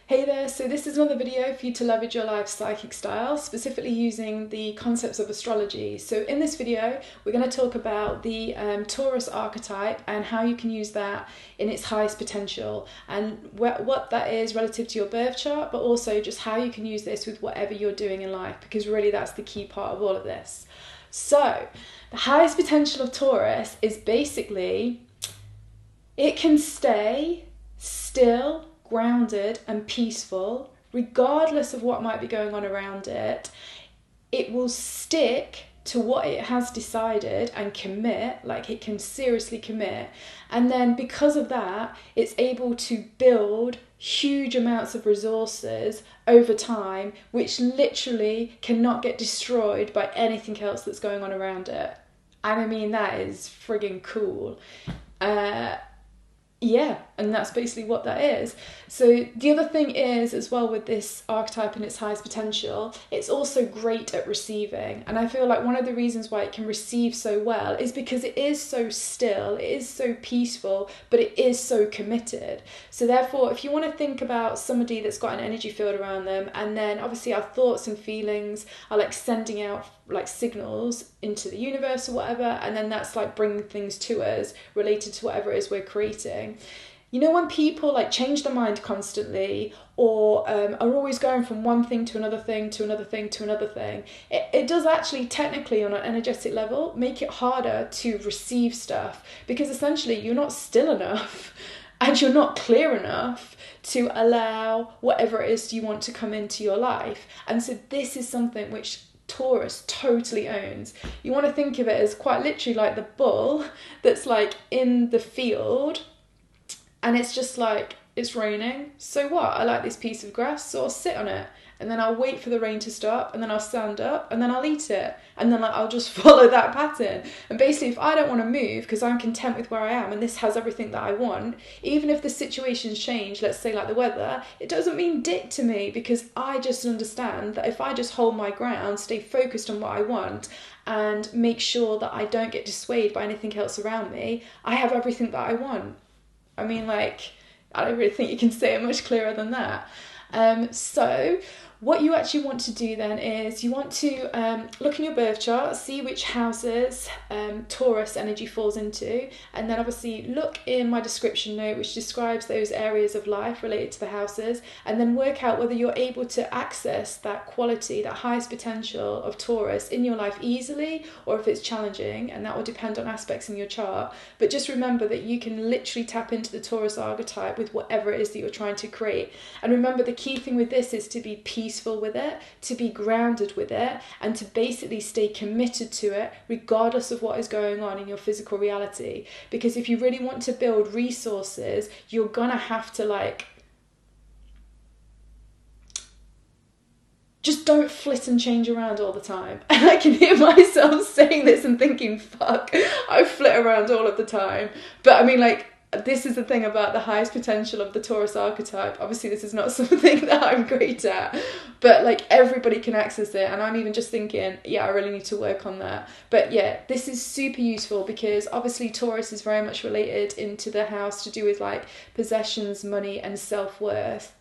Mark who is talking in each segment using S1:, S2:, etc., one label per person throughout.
S1: Hey there, so this is another video for you to leverage your life psychic style, specifically using the concepts of astrology. So in this video, we're going to talk about the Taurus archetype and how you can use that in its highest potential and what that is relative to your birth chart, but also just how you can use this with whatever you're doing in life, because really that's the key part of all of this. So the highest potential of Taurus is basically, it can stay still, grounded and peaceful regardless of what might be going on around it. It will stick to what it has decided and commit, like it can seriously commit, and then because of that it's able to build huge amounts of resources over time, which literally cannot get destroyed by anything else that's going on around it. And I mean, that is friggin' cool. Yeah, and that's basically what that is. So the other thing is, as well, with this archetype and its highest potential, it's also great at receiving. And I feel like one of the reasons why it can receive so well is because it is so still, it is so peaceful, but it is so committed. So therefore, if you want to think about somebody that's got an energy field around them, and then obviously our thoughts and feelings are like sending out like signals into the universe or whatever, and then that's like bringing things to us related to whatever it is we're creating. You know, when people like change their mind constantly, or are always going from one thing to another thing to another thing to another thing, it does actually technically on an energetic level make it harder to receive stuff, because essentially you're not still enough and you're not clear enough to allow whatever it is you want to come into your life. And so this is something which Taurus totally owns. You want to think of it as quite literally like the bull that's like in the field, and it's just like, it's raining, so what? I like this piece of grass, so I'll sit on it, and then I'll wait for the rain to stop, and then I'll stand up, and then I'll eat it, and then I'll just follow that pattern. And basically, if I don't want to move because I'm content with where I am and this has everything that I want, even if the situations change, let's say like the weather, it doesn't mean dick to me, because I just understand that if I just hold my ground, stay focused on what I want, and make sure that I don't get dissuaded by anything else around me, I have everything that I want. I mean, like, I don't really think you can say it much clearer than that. So what you actually want to do then is you want to look in your birth chart, see which houses Taurus energy falls into, and then obviously look in my description note which describes those areas of life related to the houses, and then work out whether you're able to access that quality, that highest potential of Taurus in your life easily, or if it's challenging, and that will depend on aspects in your chart. But just remember that you can literally tap into the Taurus archetype with whatever it is that you're trying to create. And remember, the key thing with this is to be peaceful with it, to be grounded with it, and to basically stay committed to it regardless of what is going on in your physical reality. Because if you really want to build resources, you're gonna have to like, just don't flit and change around all the time. And I can hear myself saying this and thinking, fuck, I flit around all of the time. But I mean, like, this is the thing about the highest potential of the Taurus archetype. Obviously, this is not something that I'm great at, but like everybody can access it. And I'm even just thinking, yeah, I really need to work on that. But yeah, this is super useful because obviously Taurus is very much related into the house to do with like possessions, money and self-worth.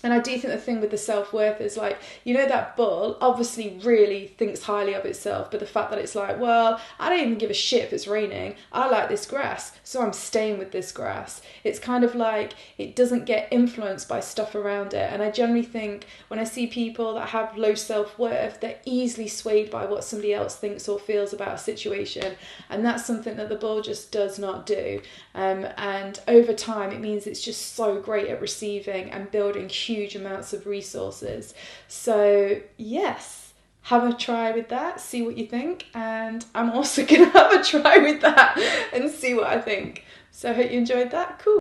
S1: And I do think the thing with the self-worth is like, you know, that bull obviously really thinks highly of itself, but the fact that it's like, well, I don't even give a shit if it's raining. I like this grass, so I'm staying with this grass. It's kind of like it doesn't get influenced by stuff around it. And I generally think when I see people that have low self-worth, they're easily swayed by what somebody else thinks or feels about a situation. And that's something that the bull just does not do. And over time, it means it's just so great at receiving and building huge amounts of resources. So yes, have a try with that, see what you think, and I'm also gonna have a try with that and see what I think. So I hope you enjoyed that. Cool.